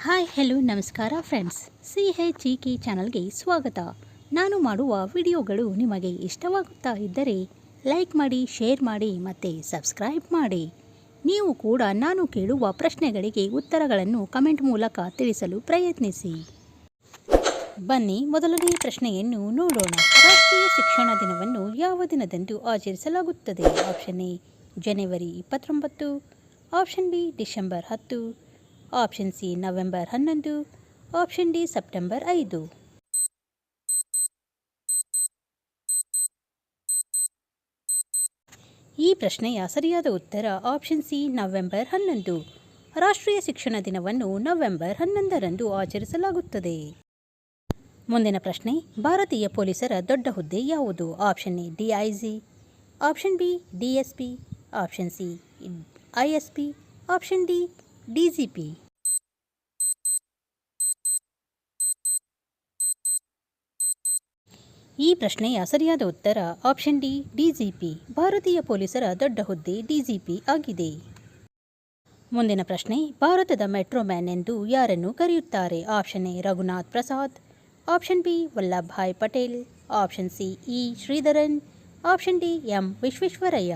Hi hello ನಮಸ್ಕಾರ friends, CHGK ಚಾನಲ್ಗೆ ಸ್ವಾಗತ. ನಾನು ಮಾಡುವ ವಿಡಿಯೋಗಳು ನಿಮಗೆ ಇಷ್ಟವಾಗುತ್ತಾ ಇದ್ದರೆ ಲೈಕ್ ಮಾಡಿ, ಶೇರ್ ಮಾಡಿ ಮತ್ತು ಸಬ್ಸ್ಕ್ರೈಬ್ ಮಾಡಿ. ನೀವು ಕೂಡ ನಾನು ಕೇಳುವ ಪ್ರಶ್ನೆಗಳಿಗೆ ಉತ್ತರಗಳನ್ನು ಕಮೆಂಟ್ ಮೂಲಕ ತಿಳಿಸಲು ಪ್ರಯತ್ನಿಸಿ. ಬನ್ನಿ ಮೊದಲನೇ ಪ್ರಶ್ನೆಯನ್ನು ನೋಡೋಣ. ರಾಷ್ಟ್ರೀಯ ಶಿಕ್ಷಣ ದಿನವನ್ನು ಯಾವ ದಿನದಂದು ಆಚರಿಸಲಾಗುತ್ತದೆ? Option A January 29, option B December 10, option C November 11, option D September 5. ಈ ಪ್ರಶ್ನೆಯ ಸರಿಯಾದ ಉತ್ತರ ಆಪ್ಷನ್ ಸಿ ನವೆಂಬರ್ 11. ರಾಷ್ಟ್ರೀಯ ಶಿಕ್ಷಣ ದಿನವನ್ನು ನವೆಂಬರ್ 11ರಂದು ಆಚರಿಸಲಾಗುತ್ತದೆ. ಮುಂದಿನ ಪ್ರಶ್ನೆ, ಭಾರತೀಯ ಪೊಲೀಸರ ದೊಡ್ಡ ಹುದ್ದೆ ಯಾವುದು? Option A DIG, option B DSP, option C ISP, option D DGP. ಈ ಪ್ರಶ್ನೆಯ ಸರಿಯಾದ ಉತ್ತರ ಆಪ್ಷನ್ ಡಿ DGP. ಭಾರತೀಯ ಪೊಲೀಸರ ದೊಡ್ಡ ಹುದ್ದೆ DGP ಆಗಿದೆ. ಮುಂದಿನ ಪ್ರಶ್ನೆ, ಭಾರತದ ಮೆಟ್ರೋಮ್ಯಾನ್ ಎಂದು ಯಾರನ್ನು ಕರೆಯುತ್ತಾರೆ? Option A Raghunath Prasad, option B Vallabhbhai Patel, option C Sreedharan, option D Visvesvaraya.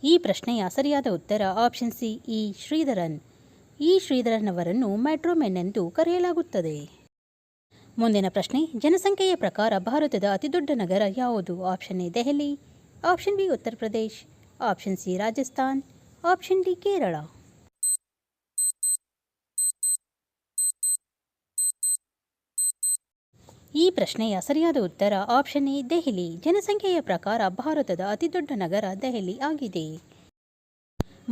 ಈ ಪ್ರಶ್ನೆಯ ಸರಿಯಾದ ಉತ್ತರ ಆಪ್ಷನ್ ಸಿ ಶ್ರೀಧರನ್. ಶ್ರೀಧರನ್ ಅವರನ್ನು ಮೆಟ್ರೋಮ್ಯಾನ್ ಎಂದು ಕರೆಯಲಾಗುತ್ತದೆ. ಮುಂದಿನ ಪ್ರಶ್ನೆ, ಜನಸಂಖ್ಯೆಯ ಪ್ರಕಾರ ಭಾರತದ ಅತಿದೊಡ್ಡ ನಗರ ಯಾವುದು? Option A Delhi, option B Uttar Pradesh, option C Rajasthan, option D Kerala. ಈ ಪ್ರಶ್ನೆಯ ಸರಿಯಾದ ಉತ್ತರ ಆಪ್ಷನ್ ಎ ದೆಹಲಿ. ಜನಸಂಖ್ಯೆಯ ಪ್ರಕಾರ ಭಾರತದ ಅತಿದೊಡ್ಡ ನಗರ ದೆಹಲಿ ಆಗಿದೆ.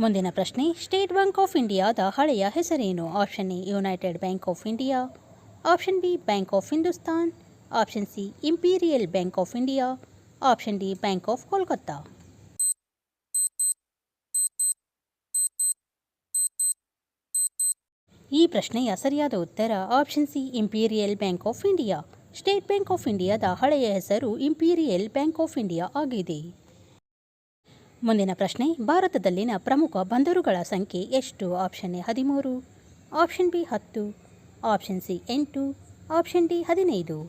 ಮುಂದಿನ ಪ್ರಶ್ನೆ, ಸ್ಟೇಟ್ ಬ್ಯಾಂಕ್ ಆಫ್ ಇಂಡಿಯಾದ ಹಳೆಯ ಹೆಸರೇನು? Option A United bank of India, option B bank of Hindustan, option C imperial bank of India, option D bank of Kolkata. ಈ ಪ್ರಶ್ನೆಯ ಸರಿಯಾದ ಉತ್ತರ option C imperial bank of India. State bank of ಇಂಡಿಯಾದ ಹಳೆಯ ಹೆಸರು ಇಂಪೀರಿಯಲ್ ಬ್ಯಾಂಕ್ ಆಫ್ ಇಂಡಿಯಾ ಆಗಿದೆ. ಮುಂದಿನ ಪ್ರಶ್ನೆ, ಭಾರತದಲ್ಲಿನ ಪ್ರಮುಖ ಬಂದರುಗಳ ಸಂಖ್ಯೆ ಎಷ್ಟು? Option A 13, option B 10, option C 8, option D 15.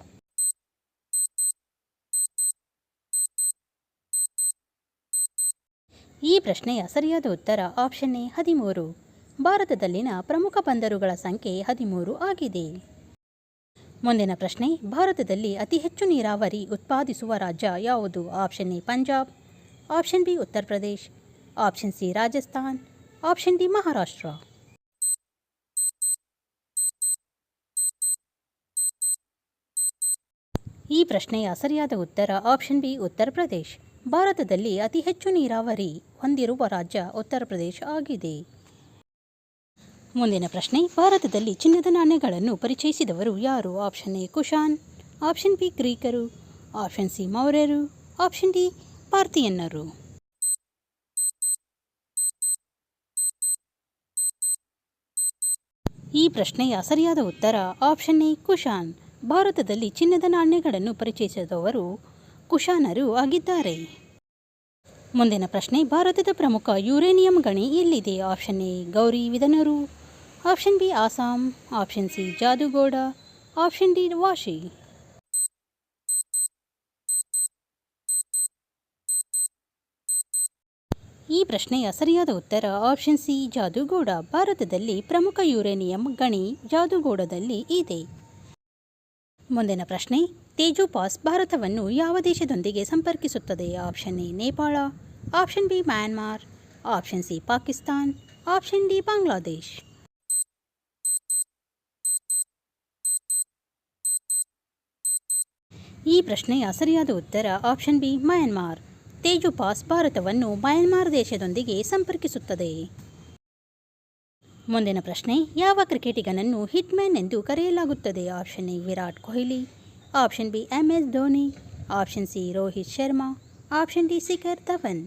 ಈ ಪ್ರಶ್ನೆಯ ಸರಿಯಾದ ಉತ್ತರ ಆಪ್ಷನ್ ಎ 13. ಭಾರತದಲ್ಲಿನ ಪ್ರಮುಖ ಬಂದರುಗಳ ಸಂಖ್ಯೆ 13 ಆಗಿದೆ. ಮುಂದಿನ ಪ್ರಶ್ನೆ, ಭಾರತದಲ್ಲಿ ಅತಿ ಹೆಚ್ಚು ನೀರಾವರಿ ಉತ್ಪಾದಿಸುವ ರಾಜ್ಯ ಯಾವುದು? Option A Punjab, option B Uttar Pradesh, option C Rajasthan, option D Maharashtra. ಈ ಪ್ರಶ್ನೆಯ ಸರಿಯಾದ ಉತ್ತರ ಆಪ್ಷನ್ ಬಿ ಉತ್ತರ ಪ್ರದೇಶ್. ಭಾರತದಲ್ಲಿ ಅತಿ ಹೆಚ್ಚು ನೀರಾವರಿ ಹೊಂದಿರುವ ರಾಜ್ಯ ಉತ್ತರ ಪ್ರದೇಶ ಆಗಿದೆ. ಮುಂದಿನ ಪ್ರಶ್ನೆ, ಭಾರತದಲ್ಲಿ ಚಿನ್ನದ ನಾಣ್ಯಗಳನ್ನು ಪರಿಚಯಿಸಿದವರು ಯಾರು? Option A Kushan, option B ಗ್ರೀಕರು, ಆಪ್ಷನ್ ಸಿ ಮೌರ್ಯರು, ಆಪ್ಷನ್ ಡಿ ಪಾರ್ಥಿಯನ್ನರು. ಈ ಪ್ರಶ್ನೆಯ ಸರಿಯಾದ ಉತ್ತರ ಆಪ್ಷನ್ ಎ ಕುಶಾನ್. ಭಾರತದಲ್ಲಿ ಚಿನ್ನದ ನಾಣ್ಯಗಳನ್ನು ಪರಿಚಯಿಸಿದವರು ಕುಶಾನರು ಆಗಿದ್ದಾರೆ. ಮುಂದಿನ ಪ್ರಶ್ನೆ, ಭಾರತದ ಪ್ರಮುಖ ಯುರೇನಿಯಂ ಗಣಿ ಎಲ್ಲಿದೆ? Option A Gauribidanur, option B Assam, option C Jaduguda, option D Vashi. ಈ ಪ್ರಶ್ನೆಯ ಸರಿಯಾದ ಉತ್ತರ ಆಪ್ಷನ್ ಸಿ ಜಾದುಗೋಡ. ಭಾರತದಲ್ಲಿ ಪ್ರಮುಖ ಯುರೇನಿಯಂ ಗಣಿ ಜಾದುಗೋಡದಲ್ಲಿ ಇದೆ. ಮುಂದಿನ ಪ್ರಶ್ನೆ, ತೇಜು ಪಾಸ್ ಭಾರತವನ್ನು ಯಾವ ದೇಶದೊಂದಿಗೆ ಸಂಪರ್ಕಿಸುತ್ತದೆ? Option A Nepal, option B Myanmar, option C Pakistan, option D Bangladesh. ಈ ಪ್ರಶ್ನೆಯ ಸರಿಯಾದ ಉತ್ತರ option B Myanmar. Teju pass ಭಾರತವನ್ನು ಮ್ಯಾನ್ಮಾರ್ ದೇಶದೊಂದಿಗೆ ಸಂಪರ್ಕಿಸುತ್ತದೆ. ಮುಂದಿನ ಪ್ರಶ್ನೆ, ಯಾವ ಕ್ರಿಕೆಟಿಗನನ್ನು ಹಿಟ್ಮ್ಯಾನ್ ಎಂದು ಕರೆಯಲಾಗುತ್ತದೆ? Option A Virat Kohli, option B MS Dhoni, option C Rohit Sharma, option D Shikhar Dhawan.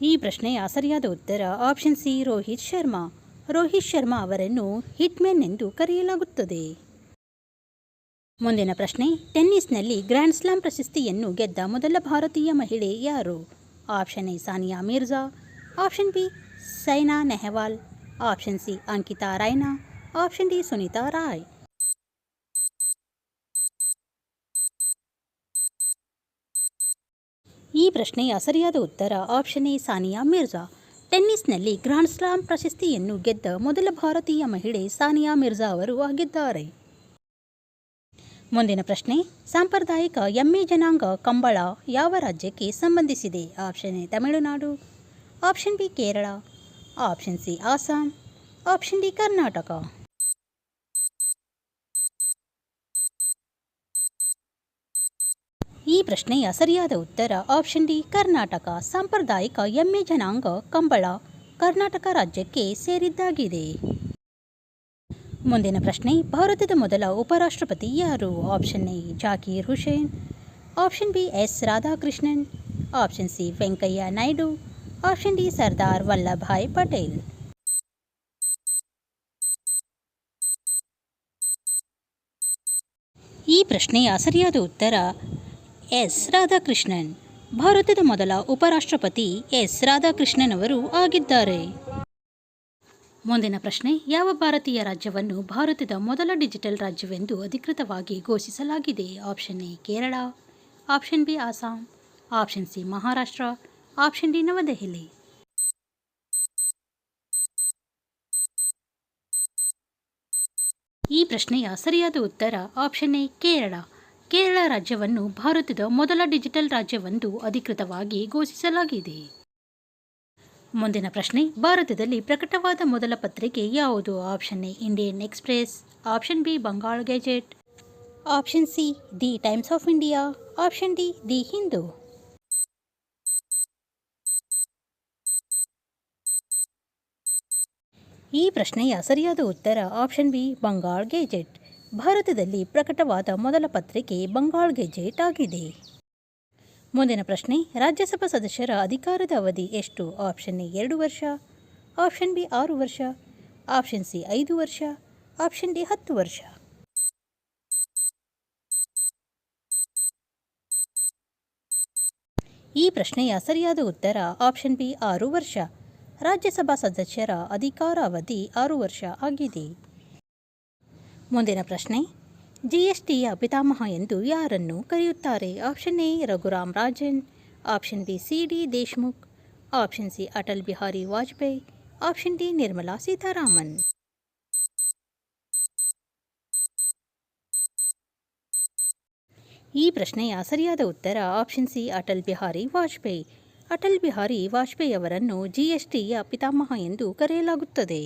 ಈ ಪ್ರಶ್ನೆಯ ಸರಿಯಾದ ಉತ್ತರ ಆಪ್ಷನ್ ಸಿ ರೋಹಿತ್ ಶರ್ಮಾ. ರೋಹಿತ್ ಶರ್ಮಾ ಅವರನ್ನು ಹಿಟ್ಮ್ಯಾನ್ ಎಂದು ಕರೆಯಲಾಗುತ್ತದೆ. ಮುಂದಿನ ಪ್ರಶ್ನೆ, ಟೆನ್ನಿಸ್ನಲ್ಲಿ ಗ್ರ್ಯಾಂಡ್ ಸ್ಲಾಮ್ ಪ್ರಶಸ್ತಿಯನ್ನು ಗೆದ್ದ ಮೊದಲ ಭಾರತೀಯ ಮಹಿಳೆ ಯಾರು? Option A Sania Mirza, option B Saina Nehwal, option C Ankita Raina, option D Sunita Roy. ಈ ಪ್ರಶ್ನೆಯ ಸರಿಯಾದ ಉತ್ತರ ಆಪ್ಷನ್ ಎ ಸಾನಿಯಾ ಮಿರ್ಜಾ. ಟೆನ್ನಿಸ್ನಲ್ಲಿ ಗ್ರ್ಯಾಂಡ್ ಸ್ಲಾಮ್ ಪ್ರಶಸ್ತಿಯನ್ನು ಗೆದ್ದ ಮೊದಲ ಭಾರತೀಯ ಮಹಿಳೆ ಸಾನಿಯಾ ಮಿರ್ಜಾ ಅವರು ಆಗಿದ್ದಾರೆ. ಮುಂದಿನ ಪ್ರಶ್ನೆ, ಸಾಂಪ್ರದಾಯಿಕ ಎಮ್ಮೆ ಜನಾಂಗ ಕಂಬಳ ಯಾವ ರಾಜ್ಯಕ್ಕೆ ಸಂಬಂಧಿಸಿದೆ? Option A Tamil Nadu, option B Kerala, option C Assam, option D Karnataka. ಈ ಪ್ರಶ್ನೆಯ ಸರಿಯಾದ ಉತ್ತರ ಆಪ್ಷನ್ ಡಿ ಕರ್ನಾಟಕ. ಸಾಂಪ್ರದಾಯಿಕ ಎಮ್ಮೆ ಜನಾಂಗ ಕಂಬಳ ಕರ್ನಾಟಕ ರಾಜ್ಯಕ್ಕೆ ಸೇರಿದ್ದಾಗಿದೆ. ಮುಂದಿನ ಪ್ರಶ್ನೆ, ಭಾರತದ ಮೊದಲ ಉಪರಾಷ್ಟ್ರಪತಿ ಯಾರು? Option A Zakir Hussain, option B S Radhakrishnan, option C Venkaiah Naidu, option D Sardar Vallabhbhai Patel. ಈ ಪ್ರಶ್ನೆಯ ಸರಿಯಾದ ಉತ್ತರ ಎಸ್ ರಾಧಾಕೃಷ್ಣನ್. ಭಾರತದ ಮೊದಲ ಉಪರಾಷ್ಟ್ರಪತಿ ಎಸ್ ರಾಧಾಕೃಷ್ಣನ್ ಅವರು ಆಗಿದ್ದಾರೆ. ಮುಂದಿನ ಪ್ರಶ್ನೆ, ಯಾವ ಭಾರತೀಯ ರಾಜ್ಯವನ್ನು ಭಾರತದ ಮೊದಲ ಡಿಜಿಟಲ್ ರಾಜ್ಯವೆಂದು ಅಧಿಕೃತವಾಗಿ ಘೋಷಿಸಲಾಗಿದೆ? Option A Kerala, option B Assam, option C Maharashtra, option D ನವದೆಹಲಿ. ಈ ಪ್ರಶ್ನೆಯ ಸರಿಯಾದ ಉತ್ತರ ಆಪ್ಷನ್ ಎ ಕೇರಳ. ಕೇರಳ ರಾಜ್ಯವನ್ನು ಭಾರತದ ಮೊದಲ ಡಿಜಿಟಲ್ ರಾಜ್ಯವೆಂದು ಅಧಿಕೃತವಾಗಿ ಘೋಷಿಸಲಾಗಿದೆ. ಮುಂದಿನ ಪ್ರಶ್ನೆ, ಭಾರತದಲ್ಲಿ ಪ್ರಕಟವಾದ ಮೊದಲ ಪತ್ರಿಕೆ ಯಾವುದು? Option A Indian Express, option B Bangala gazette, option C the Times of India, option D the Hindu. ಈ ಪ್ರಶ್ನೆಯ ಸರಿಯಾದ ಉತ್ತರ ಆಪ್ಷನ್ ಬಿ ಬಂಗಾಳ ಗೆಜೆಟ್. ಭಾರತದಲ್ಲಿ ಪ್ರಕಟವಾದ ಮೊದಲ ಪತ್ರಿಕೆ ಬಂಗಾಳ ಗೆಜೆಟ್ ಆಗಿದೆ. ಮುಂದಿನ ಪ್ರಶ್ನೆ, ರಾಜ್ಯಸಭಾ ಸದಸ್ಯರ ಅಧಿಕಾರದ ಅವಧಿ ಎಷ್ಟು? ಆಪ್ಷನ್ ಎ 2 ವರ್ಷ, ಆಪ್ಷನ್ ಬಿ 6 ವರ್ಷ, ಆಪ್ಷನ್ ಸಿ 5 ವರ್ಷ, ಆಪ್ಷನ್ ಡಿ 10 ವರ್ಷ. ಈ ಪ್ರಶ್ನೆಯ ಸರಿಯಾದ ಉತ್ತರ ಆಪ್ಷನ್ ಬಿ 6 ವರ್ಷ. ರಾಜ್ಯಸಭಾ ಸದಸ್ಯರ ಅಧಿಕಾರಾವಧಿ 6 ವರ್ಷ ಆಗಿದೆ. ಮುಂದಿನ ಪ್ರಶ್ನೆ, ಜಿಎಸ್ಟಿಯ ಪಿತಾಮಹ ಎಂದು ಯಾರನ್ನು ಕರೆಯುತ್ತಾರೆ? Option A Raghuram Rajan, option B C D Deshmukh, option C Atal Bihari Vajpayee, option D Nirmala Sitharaman. ಈ ಪ್ರಶ್ನೆಯ ಸರಿಯಾದ ಉತ್ತರ ಆಪ್ಷನ್ ಸಿ ಅಟಲ್ ಬಿಹಾರಿ ವಾಜಪೇಯಿ. ಅಟಲ್ ಬಿಹಾರಿ ವಾಜಪೇಯಿ ಅವರನ್ನು ಜಿಎಸ್ಟಿಯ ಪಿತಾಮಹ ಎಂದು ಕರೆಯಲಾಗುತ್ತದೆ.